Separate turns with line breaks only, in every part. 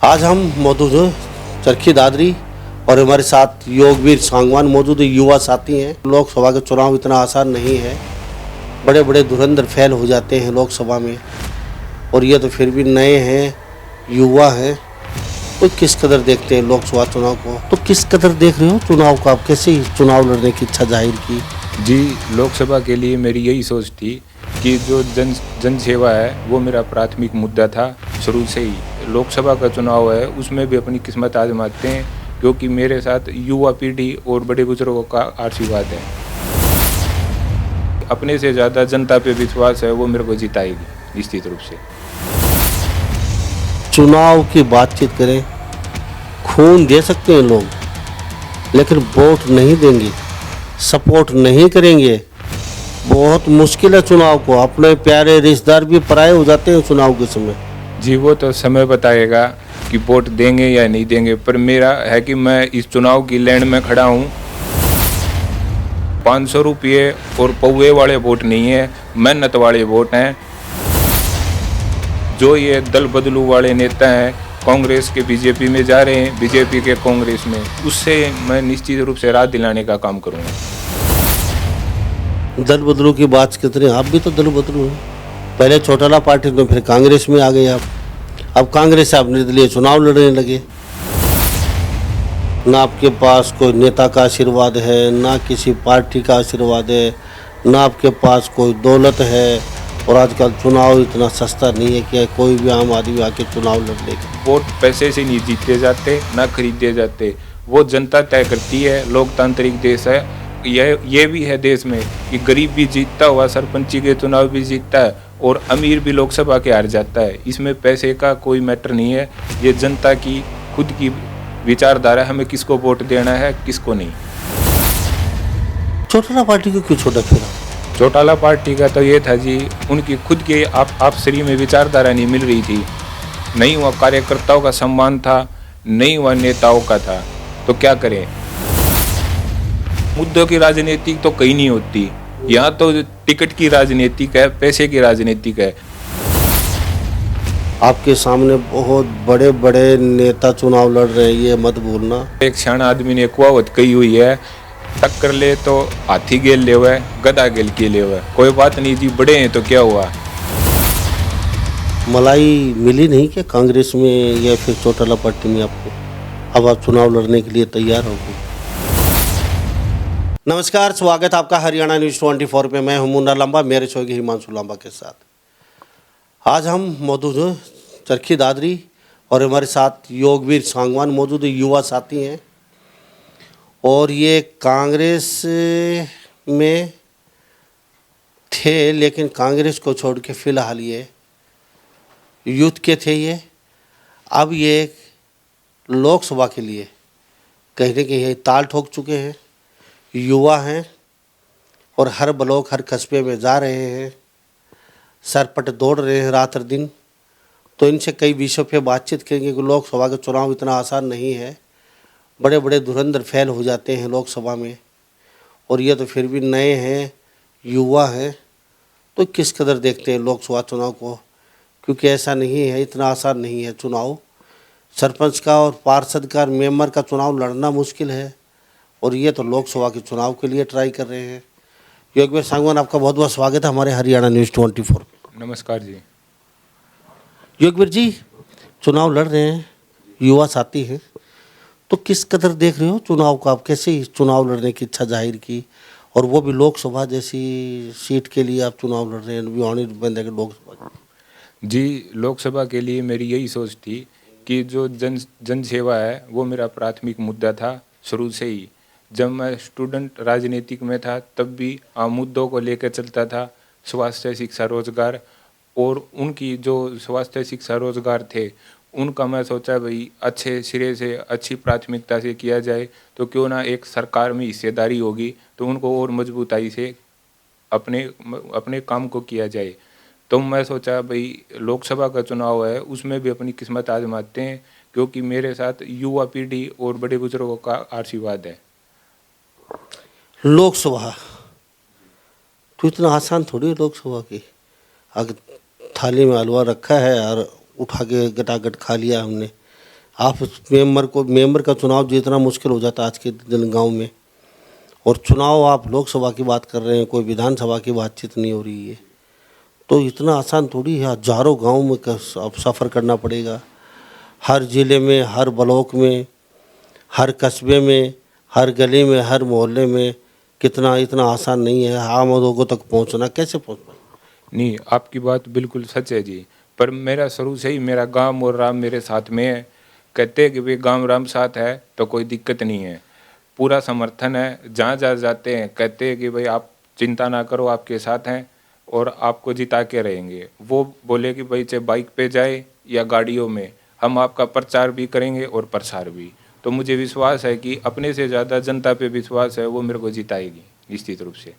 आज हम मौजूद हैं चरखी दादरी और हमारे साथ योगवीर सांगवान मौजूद है, युवा साथी हैं। लोकसभा का चुनाव इतना आसान नहीं है, बड़े बड़े धुरंधर फेल हो जाते हैं लोकसभा में, और ये तो फिर भी नए हैं, युवा हैं। तो किस कदर देखते हैं लोकसभा चुनाव को, तो किस कदर देख रहे हो चुनाव को, आप कैसे चुनाव लड़ने की इच्छा जाहिर की?
जी, लोकसभा के लिए मेरी यही सोच थी कि जो जन सेवा है वो मेरा प्राथमिक मुद्दा था शुरू से ही। लोकसभा का चुनाव है उसमें भी अपनी किस्मत आजमाते हैं, क्योंकि मेरे साथ युवा पीढ़ी और बड़े बुजुर्गों का आशीर्वाद है। अपने से ज़्यादा जनता पे विश्वास है, वो मेरे को जिताएगी निश्चित रूप से।
चुनाव की बातचीत करें, खून दे सकते हैं लोग, लेकिन वोट नहीं देंगे, सपोर्ट नहीं करेंगे। बहुत मुश्किल है चुनाव को, अपने प्यारे रिश्तेदार भी पराये हो जाते हैं चुनाव के समय।
जी, वो तो समय बताएगा कि वोट देंगे या नहीं देंगे, पर मेरा है कि मैं इस चुनाव की लाइन में खड़ा हूँ। 500 रुपये और पौवे वाले वोट नहीं है, मेहनत वाले वोट हैं। जो ये दल बदलू वाले नेता हैं, कांग्रेस के बीजेपी में जा रहे हैं, बीजेपी के कांग्रेस में, उससे मैं निश्चित रूप से राहत दिलाने का काम करूँगा।
दल बदलू की बात करते हैं, आप भी तो दल बदलू हैं। पहले चौटाला पार्टी तो फिर कांग्रेस में आ गए आप, अब कांग्रेस से आप निर्दलीय चुनाव लड़ने लगे। ना आपके पास कोई नेता का आशीर्वाद है, ना किसी पार्टी का आशीर्वाद है, ना आपके पास कोई दौलत है, और आजकल चुनाव इतना सस्ता नहीं है कि कोई भी आम आदमी आके चुनाव लड़ लेगा।
वोट पैसे से नहीं जीते जाते, ना खरीदे जाते, वो जनता तय करती है। लोकतांत्रिक देश है, ये भी है देश में कि गरीब भी जीतता हुआ सरपंची के चुनाव भी जीतता है और अमीर भी लोकसभा के हार जाता है। इसमें पैसे का कोई मैटर नहीं है, ये जनता की खुद की विचारधारा है, हमें किसको वोट देना है किसको नहीं।
चौटाला पार्टी को क्यों छोड़ा फिर?
चौटाला पार्टी का तो ये था जी, उनकी खुद की आपसरी में विचारधारा नहीं मिल रही थी, नहीं हुआ कार्यकर्ताओं का सम्मान था, नहीं हुआ नेताओं का था, तो क्या करें। मुद्दों की राजनीति तो कहीं नहीं होती, यहाँ तो टिकट की राजनीतिक है, पैसे की राजनीतिक है।
आपके सामने बहुत बड़े बड़े नेता चुनाव लड़ रहे हैं, ये मत भूलना।
एक सियाना आदमी ने कहावत कही हुई है, टक्कर ले तो हाथी गेल ले हुआ है, गधा गेल के ले हुआ है। कोई बात नहीं जी, बड़े हैं तो क्या हुआ।
मलाई मिली नहीं क्या कांग्रेस में या फिर चौटाला पार्टी में आपको? अब आप चुनाव लड़ने के लिए तैयार हो गए? नमस्कार, स्वागत आपका हरियाणा न्यूज़ 24 पे। मैं हूं मुन्ना लांबा, मेरे सहयोगी हिमांशु लांबा के साथ। आज हम मौजूद हैं चरखी दादरी और हमारे साथ योगवीर सांगवान मौजूद है, युवा साथी हैं। और ये कांग्रेस में थे, लेकिन कांग्रेस को छोड़ के फिलहाल ये यूथ के थे। ये अब ये लोकसभा के लिए कहीं न कहीं ताल ठोक चुके हैं, युवा हैं और हर ब्लॉक हर कस्बे में जा रहे हैं, सरपट दौड़ रहे हैं रात और दिन। तो इनसे कई विषयों पे बातचीत करेंगे कि लोकसभा का चुनाव इतना आसान नहीं है, बड़े बड़े धुरंधर फेल हो जाते हैं लोकसभा में, और ये तो फिर भी नए हैं, युवा हैं। तो किस कदर देखते हैं लोकसभा चुनाव को, क्योंकि ऐसा नहीं है, इतना आसान नहीं है चुनाव। सरपंच का और पार्षद का, मेंबर का चुनाव लड़ना मुश्किल है, और ये तो लोकसभा के चुनाव के लिए ट्राई कर रहे हैं। योगवीर सांगवान, आपका बहुत बहुत स्वागत है हमारे हरियाणा न्यूज़ 24।
नमस्कार जी।
योगवीर जी, चुनाव लड़ रहे हैं, युवा साथी हैं, तो किस कदर देख रहे हो चुनाव को, आप कैसे चुनाव लड़ने की इच्छा जाहिर की, और वो भी लोकसभा जैसी सीट के लिए आप चुनाव लड़ रहे हैं, भिवानी बंदे के लोकसभा?
जी, लोकसभा के लिए मेरी यही सोच थी कि जो जन सेवा है वो मेरा प्राथमिक मुद्दा था शुरू से ही। जब मैं स्टूडेंट राजनीतिक में था तब भी आम मुद्दों को लेकर चलता था, स्वास्थ्य शिक्षा रोजगार, और उनकी जो स्वास्थ्य शिक्षा रोजगार थे उनका मैं सोचा भाई अच्छे सिरे से अच्छी प्राथमिकता से किया जाए, तो क्यों ना एक सरकार में हिस्सेदारी होगी तो उनको और मजबूताई से अपने काम को किया जाए। तो मैं सोचा भाई लोकसभा का चुनाव है उसमें भी अपनी किस्मत आजमाते हैं, क्योंकि मेरे साथ युवा पीढ़ी और बड़े बुजुर्गों का आशीर्वाद है।
लोकसभा तो इतना आसान थोड़ी है लोकसभा की। अगर थाली में हलवा रखा है और उठा के गटागट खा लिया हमने, आप उस मेंबर का चुनाव जीतना मुश्किल हो जाता है आज के दिन गांव में। और चुनाव आप लोकसभा की बात कर रहे हैं, कोई विधानसभा की बातचीत नहीं हो रही है। तो इतना आसान थोड़ी है, हजारों गांव में अब सफ़र करना पड़ेगा। हर ज़िले में, हर ब्लॉक में, हर कस्बे में, हर गली में, हर मोहल्ले में इतना आसान नहीं है आम लोगों तक पहुंचना। कैसे पहुंच पाए?
नहीं, आपकी बात बिल्कुल सच है जी। पर मेरा शुरू से ही मेरा गांव और राम मेरे साथ में है। कहते हैं कि भाई गांव राम साथ है तो कोई दिक्कत नहीं है, पूरा समर्थन है। जहाँ जहाँ जाते हैं कहते हैं कि भाई आप चिंता ना करो, आपके साथ हैं और आपको जिता के रहेंगे। वो बोले कि भाई चाहे बाइक पे जाए या गाड़ियों में, हम आपका प्रचार भी करेंगे और प्रसार भी। तो मुझे विश्वास है कि अपने से ज़्यादा जनता पे विश्वास है, वो मेरे को जिताएगी निश्चित रूप से।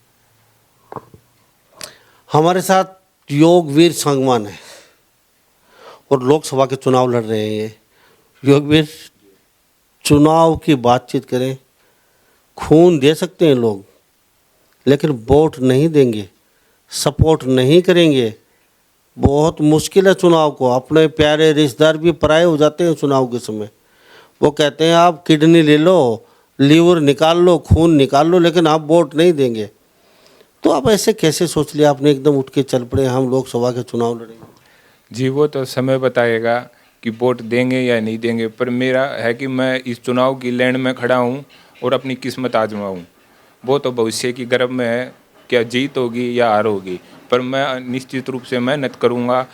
हमारे साथ योगवीर सांगवान है और लोकसभा के चुनाव लड़ रहे हैं ये। योगवीर, चुनाव की बातचीत करें, खून दे सकते हैं लोग लेकिन वोट नहीं देंगे, सपोर्ट नहीं करेंगे। बहुत मुश्किल है चुनाव को। अपने प्यारे रिश्तेदार भी पराये हो जाते हैं चुनाव के समय। वो कहते हैं आप किडनी ले लो, लीवर निकाल लो, खून निकाल लो, लेकिन आप वोट नहीं देंगे। तो आप ऐसे कैसे सोच लिया आपने, एकदम उठ के चल पड़े हम लोकसभा के चुनाव लड़ेंगे?
जी, वो तो समय बताएगा कि वोट देंगे या नहीं देंगे। पर मेरा है कि मैं इस चुनाव की लाइन में खड़ा हूँ और अपनी किस्मत आजमाऊँ। वो तो भविष्य की गर्भ में है, क्या जीत होगी या हार होगी। पर मैं निश्चित रूप से मेहनत करूँगा।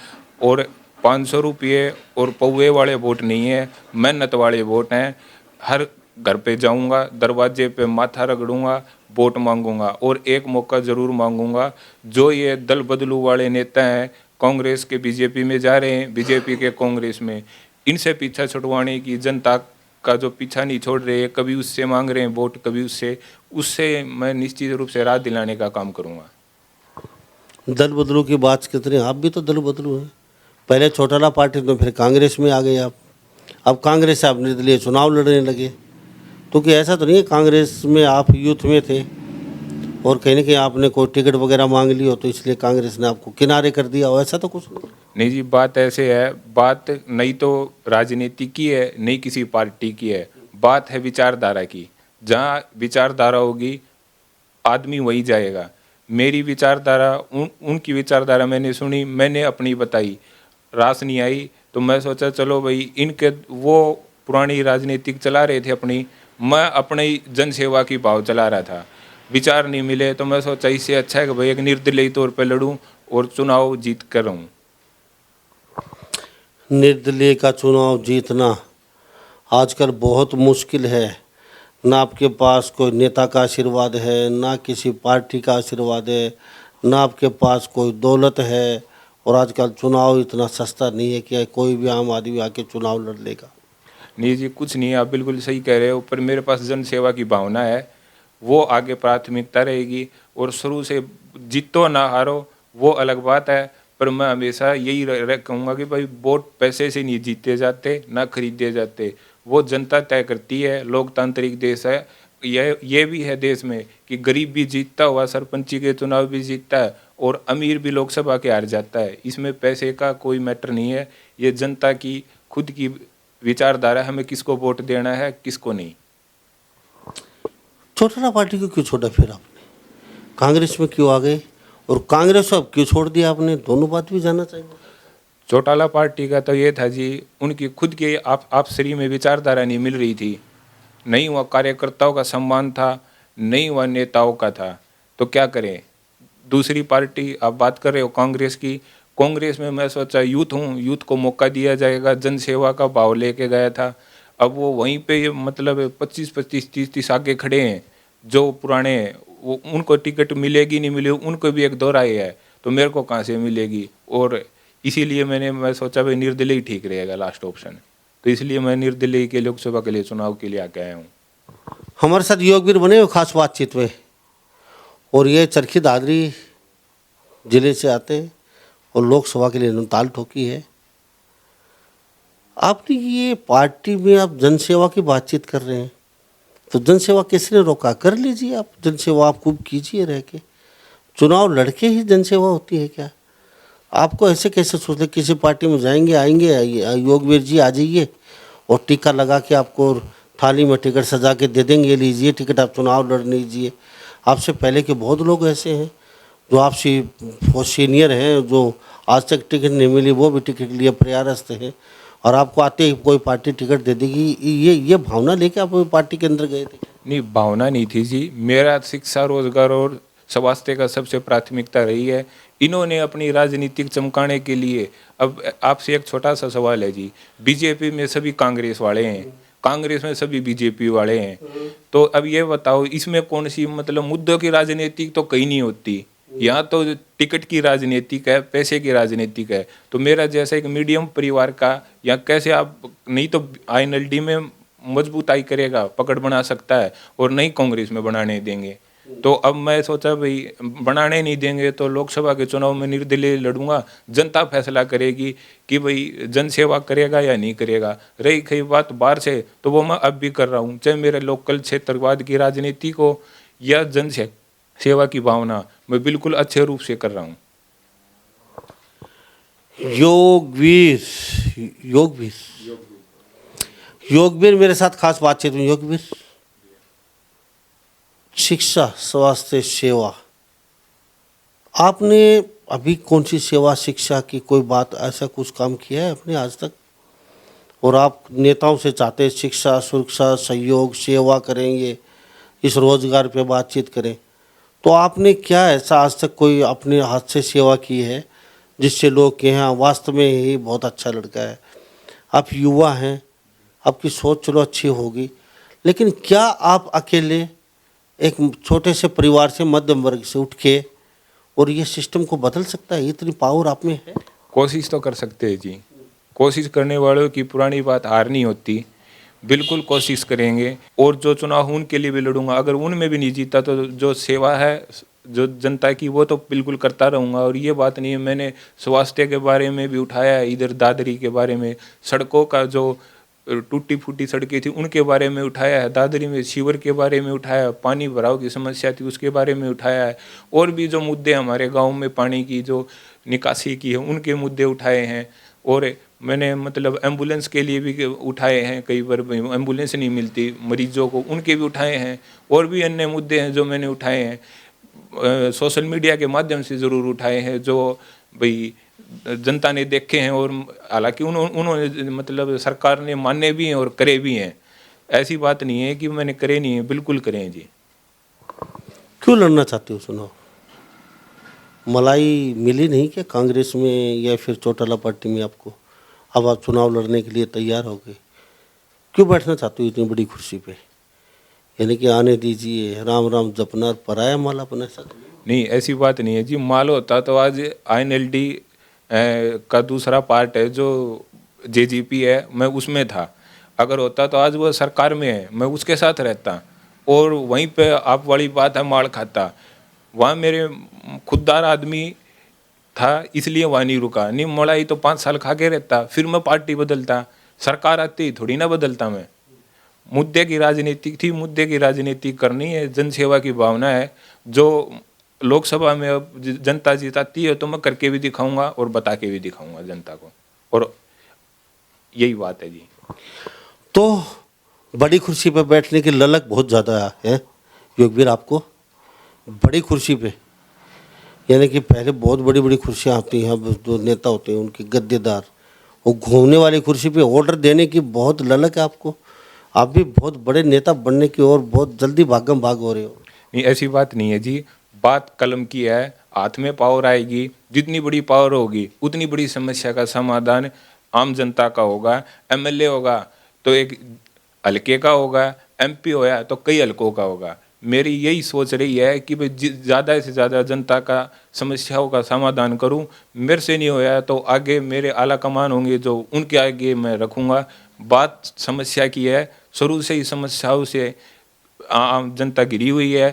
और 500 रुपये और पौवे वाले वोट नहीं है, मेहनत वाले वोट हैं। हर घर पे जाऊँगा, दरवाजे पे माथा रगड़ूंगा, वोट मांगूंगा और एक मौका ज़रूर मांगूंगा। जो ये दल बदलू वाले नेता हैं, कांग्रेस के बीजेपी में जा रहे हैं, बीजेपी के कांग्रेस में, इनसे पीछा छुड़वाने की, जनता का जो पीछा नहीं छोड़ रहे, कभी उससे मांग रहे हैं वोट, कभी उससे मैं निश्चित रूप से राह दिलाने का काम करूँगा।
दल बदलू की बात करते हैं, आप भी तो दल बदलू हैं। पहले चौटाला पार्टी तो, फिर कांग्रेस में आ गए आप। अब कांग्रेस से आप निर्दलीय चुनाव लड़ने लगे। क्योंकि ऐसा तो नहीं है कांग्रेस में आप यूथ में थे और कहीं ना कहीं आपने कोई टिकट वगैरह मांग ली हो तो इसलिए कांग्रेस ने आपको किनारे कर दिया हो, ऐसा तो कुछ नहीं।
नहीं जी, बात ऐसे है, बात नहीं तो राजनीति की है, नहीं किसी पार्टी की है, बात है विचारधारा की। जहाँ विचारधारा होगी आदमी वही जाएगा। मेरी विचारधारा, उनकी विचारधारा मैंने सुनी, मैंने अपनी बताई, रास नहीं आई। तो मैं सोचा चलो भाई, इनके वो पुरानी राजनीतिक चला रहे थे अपनी, मैं अपनी जनसेवा की भाव चला रहा था। विचार नहीं मिले तो मैं सोचा इससे अच्छा है कि भाई एक निर्दलीय तौर पर लड़ूं और चुनाव जीत कर रहूं।
निर्दलीय का चुनाव जीतना आजकल बहुत मुश्किल है। ना आपके पास कोई नेता का आशीर्वाद है, ना किसी पार्टी का आशीर्वाद है, ना आपके पास कोई दौलत है। और आजकल चुनाव इतना सस्ता नहीं है कि कोई भी आम आदमी आके चुनाव लड़ लेगा।
नहीं जी, कुछ नहीं, आप बिल्कुल सही कह रहे हो। पर मेरे पास जन सेवा की भावना है, वो आगे प्राथमिकता रहेगी। और शुरू से जीतो ना हारो वो अलग बात है, पर मैं हमेशा यही कहूँगा कि भाई वोट पैसे से नहीं जीते जाते, ना खरीदे जाते। वो जनता तय करती है। लोकतांत्रिक देश है। ये भी है देश में कि गरीब भी जीतता हुआ सरपंची के चुनाव भी जीतता है और अमीर भी लोकसभा के हार जाता है। इसमें पैसे का कोई मैटर नहीं है। ये जनता की खुद की विचारधारा, हमें किसको वोट देना है, किसको नहीं।
चौटाला पार्टी को क्यों छोड़ा फिर आपने? कांग्रेस में क्यों आ गए और कांग्रेस को अब क्यों छोड़ दिया आपने? दोनों बात भी जानना चाहिए।
चौटाला पार्टी का तो ये था जी, उनकी खुद की आप श्री में विचारधारा नहीं मिल रही थी। नहीं वह कार्यकर्ताओं का सम्मान था, नहीं वह नेताओं का था। तो क्या करें। दूसरी पार्टी आप बात कर रहे हो कांग्रेस की, कांग्रेस में मैं सोचा यूथ हूँ, यूथ को मौका दिया जाएगा, जन सेवा का भाव लेके गया था। अब वो वहीं पे मतलब 25-25, 30-30 आगे खड़े हैं जो पुराने हैं। वो उनको टिकट मिलेगी नहीं मिलेगी, उनको भी एक दौरा ही है, तो मेरे को कहाँ से मिलेगी। और इसीलिए मैं सोचा भाई निर्दलीय ठीक रहेगा लास्ट ऑप्शन। तो इसलिए मैं निर्दलीय के लोकसभा के लिए चुनाव के लिए आके आया हूँ।
हमारे साथ योगवीर बने हो खास बातचीत में, और ये चरखी दादरी जिले से आते हैं और लोकसभा के लिए नैनीताल ठोकी है। आपने ये पार्टी में आप जनसेवा की बातचीत कर रहे हैं, तो जनसेवा किसने रोका? कर लीजिए आप जनसेवा, आप खूब कीजिए रह के। चुनाव लड़के ही जनसेवा होती है क्या? आपको ऐसे कैसे सोचते किसी पार्टी में जाएंगे, आएंगे योगवीर जी आ जाइए और टीका लगा के आपको थाली में टिकट सजा के दे देंगे, लीजिए टिकट, आप चुनाव लड़ लीजिए। आपसे पहले के बहुत लोग ऐसे हैं जो आपसे वो सीनियर हैं, जो आज तक टिकट नहीं मिली वो भी टिकट के लिए प्रयासरत हैं, और आपको आते ही कोई पार्टी टिकट दे देगी। ये भावना लेके आप पार्टी के अंदर गए थे?
नहीं, भावना नहीं थी जी। मेरा शिक्षा, रोजगार और स्वास्थ्य का सबसे प्राथमिकता रही है। इन्होंने अपनी राजनीतिक चमकाने के लिए, अब आपसे एक छोटा सा सवाल है जी, बीजेपी में सभी कांग्रेस वाले हैं, कांग्रेस में सभी बीजेपी वाले हैं, तो अब ये बताओ इसमें कौन सी मतलब मुद्दों की राजनीति तो कहीं नहीं होती। यहाँ तो टिकट की राजनीतिक है, पैसे की राजनीतिक है। तो मेरा जैसा एक मीडियम परिवार का, या कैसे आप नहीं तो आईएनएलडी में मजबूताई करेगा, पकड़ बना सकता है, और नहीं कांग्रेस में बनाने देंगे। तो अब मैं सोचा भाई बनाने नहीं देंगे तो लोकसभा के चुनाव में निर्दलीय लड़ूंगा, जनता फैसला करेगी कि भाई जन सेवा करेगा या नहीं करेगा। रही कई बात बाहर से, तो वो मैं अब भी कर रहा हूँ, चाहे मेरे लोकल क्षेत्रवाद की राजनीति को या जन सेवा की भावना, मैं बिल्कुल अच्छे रूप से कर रहा हूँ।
योगवीर योगवीर योगवीर मेरे साथ खास बातचीत में। योगवीर, शिक्षा, स्वास्थ्य, सेवा, आपने अभी कौन सी सेवा शिक्षा की कोई बात ऐसा कुछ काम किया है अपने आज तक? और आप नेताओं से चाहते हैं शिक्षा, सुरक्षा, सहयोग, सेवा करेंगे, इस रोजगार पे बातचीत करें, तो आपने क्या ऐसा आज तक कोई अपने हाथ से सेवा की है जिससे लोग कहें हाँ वास्तव में ही बहुत अच्छा लड़का है? आप युवा हैं, आपकी सोच चलो अच्छी होगी, लेकिन क्या आप अकेले एक छोटे से परिवार से, मध्यम वर्ग से उठ के और ये सिस्टम को बदल सकता है? इतनी पावर आप में है?
कोशिश तो कर सकते हैं जी। कोशिश करने वालों की पुरानी बात हार नहीं होती। बिल्कुल कोशिश करेंगे, और जो चुनाव उनके लिए भी लड़ूंगा। अगर उनमें भी नहीं जीता तो जो सेवा है जो जनता की, वो तो बिल्कुल करता रहूँगा। और ये बात नहीं है, मैंने स्वास्थ्य के बारे में भी उठाया है, इधर दादरी के बारे में, सड़कों का जो टूटी फूटी सड़कें थी उनके बारे में उठाया है, दादरी में सीवर के बारे में उठाया है, पानी भराव की समस्या थी उसके बारे में उठाया है, और भी जो मुद्दे हमारे गांव में पानी की जो निकासी की है उनके मुद्दे उठाए हैं। और मैंने मतलब एम्बुलेंस के लिए भी उठाए हैं, कई बार एम्बुलेंस नहीं मिलती मरीजों को, उनके भी उठाए हैं। और भी अन्य मुद्दे हैं जो मैंने उठाए हैं, सोशल मीडिया के माध्यम से ज़रूर उठाए हैं, जो भाई जनता ने देखे हैं। और हालांकि उन्होंने मतलब सरकार ने माने भी हैं और करे भी हैं। ऐसी बात नहीं है कि मैंने करे नहीं है, बिल्कुल करें जी।
क्यों लड़ना चाहते हो चुनाव? मलाई मिली नहीं क्या कांग्रेस में या फिर चौटाला पार्टी में आपको? अब आप चुनाव लड़ने के लिए तैयार हो गए, क्यों बैठना चाहते हो इतनी बड़ी कुर्सी पे? यानी कि आने दीजिए, राम राम जपना, पराया माल अपने साथ।
नहीं, ऐसी बात नहीं है जी। माल होता तो आज आईएनएलडी का दूसरा पार्ट है जो जेजीपी है, मैं उसमें था। अगर होता तो आज वो सरकार में है, मैं उसके साथ रहता। और वहीं पे आप वाली बात है मार खाता, वहाँ मेरे खुददार आदमी था इसलिए वहाँ नहीं रुका। नहीं मलाई तो 5 साल खा के रहता, फिर मैं पार्टी बदलता। सरकार आती ही थोड़ी ना बदलता मैं। मुद्दे की राजनीति थी, मुद्दे की राजनीति करनी है, जनसेवा की भावना है। जो लोकसभा में अब जनता जिताती है तो मैं करके भी दिखाऊंगा और बता के भी दिखाऊंगा जनता को, और यही बात है जी।
तो बड़ी कुर्सी पे बैठने की ललक बहुत ज़्यादा है योगवीर आपको, बड़ी कुर्सी पे। यानी कि पहले बहुत बड़ी बड़ी कुर्सियाँ आती हैं, अब जो नेता होते हैं उनके गद्देदार, वो घूमने वाली कुर्सी पे ऑर्डर देने की बहुत ललक है आपको। आप भी बहुत बड़े नेता बनने की ओर बहुत जल्दी भागम भाग हो रहे हो।
नहीं, ऐसी बात नहीं है जी। बात कलम की है, हाथ में पावर आएगी, जितनी बड़ी पावर होगी उतनी बड़ी समस्या का समाधान आम जनता का होगा। एमएलए होगा तो एक हल्के का होगा, एमपी होया तो कई हल्कों का होगा। मेरी यही सोच रही है कि भाई ज़्यादा से ज़्यादा जनता का समस्याओं का समाधान करूं। मेरे से नहीं होया तो आगे मेरे आला कमान होंगे जो उनके आगे मैं रखूंगा। बात समस्या की है, शुरू से ही समस्याओं से आम जनता घिरी हुई है।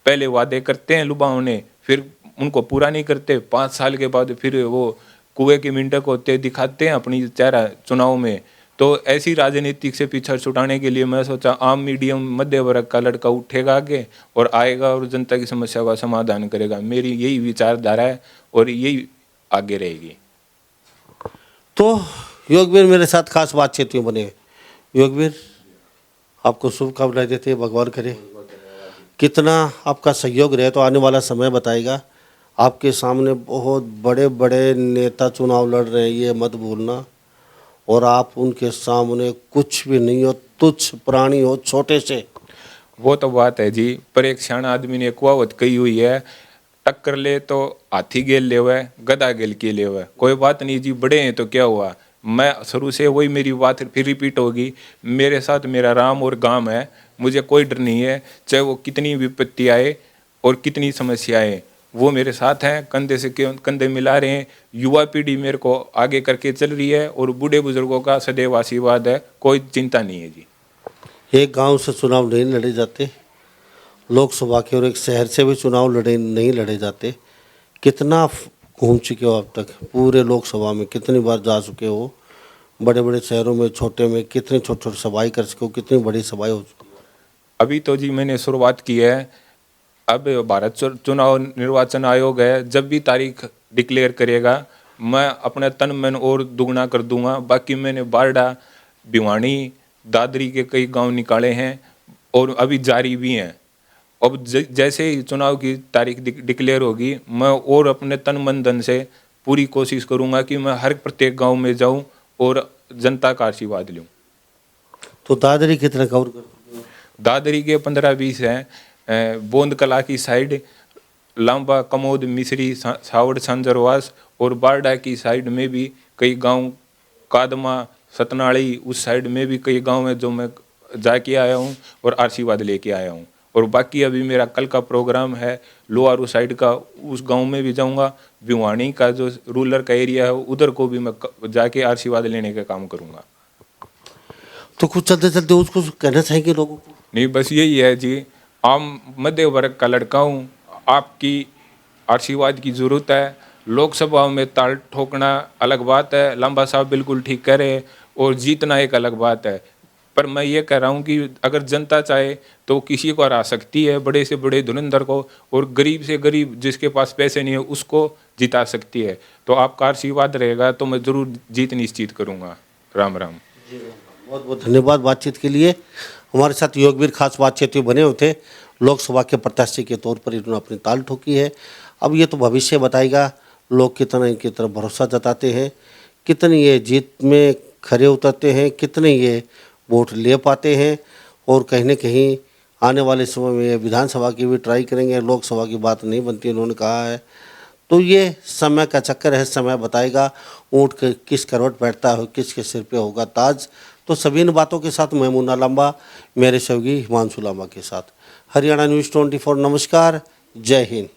पहले वादे करते हैं लुभाओं ने, फिर उनको पूरा नहीं करते। 5 साल के बाद फिर वो कुएं के मेंढक होते दिखाते हैं अपनी चेहरा चुनाव में। तो ऐसी राजनीति से पीछा छुड़ाने के लिए मैं सोचा आम मीडियम मध्य वर्ग का लड़का उठेगा आगे और आएगा और जनता की समस्या का समाधान करेगा। मेरी यही विचारधारा है और यही आगे रहेगी।
तो योगवीर मेरे साथ खास बातचीत में बने, योगवीर, आपको शुभकामनाएं देते हैं, भगवान करे कितना आपका सहयोग रहे तो आने वाला समय बताएगा। आपके सामने बहुत बड़े बड़े नेता चुनाव लड़ रहे हैं, ये मत भूलना। और आप उनके सामने कुछ भी नहीं हो, तुच्छ प्राणी हो, छोटे से।
वो तो बात है जी, पर एक सियाना आदमी ने कहावत कही हुई है, टक्कर ले तो हाथी गेल लेवे, गधा गेल के लेवे। कोई बात नहीं जी, बड़े हैं तो क्या हुआ। मैं शुरू से वही मेरी बात फिर रिपीट होगी, मेरे साथ मेरा राम और गाम है, मुझे कोई डर नहीं है। चाहे वो कितनी विपत्ति आए और कितनी समस्या आए, वो मेरे साथ हैं, कंधे से कंधे मिला रहे हैं। युवा पीढ़ी मेरे को आगे करके चल रही है और बूढ़े बुजुर्गों का सदैव आशीर्वाद है, कोई चिंता नहीं है जी।
एक गांव से चुनाव नहीं लड़े जाते, लोकसभा के, और एक शहर से भी चुनाव नहीं लड़े जाते। कितना घूम चुके हो अब तक पूरे लोकसभा में, कितनी बार जा चुके हो, बड़े बड़े शहरों में, छोटे में, कितनी छोटी छोटी सभाएं कर चुके हो, कितनी बड़ी सभाएं हो चुकी है?
अभी तो जी मैंने शुरुआत की है। अब भारत चुनाव निर्वाचन आयोग है, जब भी तारीख डिक्लेयर करेगा मैं अपना तन मन और दुगना कर दूंगा। बाकी मैंने बारडा, भिवानी, दादरी के कई गांव निकाले हैं और अभी जारी भी हैं। अब जैसे ही चुनाव की तारीख डिक्लेयर होगी, मैं और अपने तन मन धन से पूरी कोशिश करूंगा कि मैं हर प्रत्येक गांव में जाऊं और जनता का आशीर्वाद लूं।
तो दादरी कितना कवर कर चुके हो?
दादरी के 15-20 हैं, बोंद कला की साइड, लांबा, कमोद, मिसरी, सावड़, सांजरवास और बारडा की साइड में भी कई गांव, कादमा, सतनाड़ी, उस साइड में भी कई गांव हैं जो मैं जाके आया हूं और आशीर्वाद लेके आया हूं। और बाकी अभी मेरा कल का प्रोग्राम है लोहारू साइड का, उस गांव में भी जाऊंगा। भिवानी का जो रूरल का एरिया है उधर को भी मैं जाके आशीर्वाद लेने का काम करूंगा।
तो कुछ चलते चलते उसको कहना चाहेंगे लोगों को?
नहीं, बस यही है जी, आम मध्य वर्ग का लड़का हूँ, आपकी आशीर्वाद की ज़रूरत है। लोकसभा में ताल ठोकना अलग बात है, लंबा साहब बिल्कुल ठीक कह रहे हैं, और जीतना एक अलग बात है। पर मैं ये कह रहा हूँ कि अगर जनता चाहे तो किसी को हरा सकती है, बड़े से बड़े धुरंधर को, और गरीब से गरीब जिसके पास पैसे नहीं है उसको जिता सकती है। तो आपका आशीर्वाद रहेगा तो मैं ज़रूर जीत निश्चित करूँगा। राम राम।
बहुत बहुत धन्यवाद बातचीत के लिए। हमारे साथ योगवीर खास बातचीत बने हुए थे। लोकसभा के प्रत्याशी के तौर पर इन्होंने अपनी ताल ठोकी है। अब ये तो भविष्य बताएगा लोग कितना इनकी तरफ भरोसा जताते हैं, कितनी ये जीत में खरे उतरते हैं, कितने ये वोट ले पाते हैं। और कहीं न कहीं आने वाले समय में विधानसभा की भी ट्राई करेंगे, लोकसभा की बात नहीं बनती उन्होंने कहा है। तो ये समय का चक्कर है, समय बताएगा ऊँट के किस करवट बैठता है, किसके सिर पे होगा ताज। तो सभी इन बातों के साथ मैं मुन्ना लांबा, मेरे सहयोगी हिमांशु लांबा के साथ, हरियाणा न्यूज़ 24, नमस्कार, जय हिंद।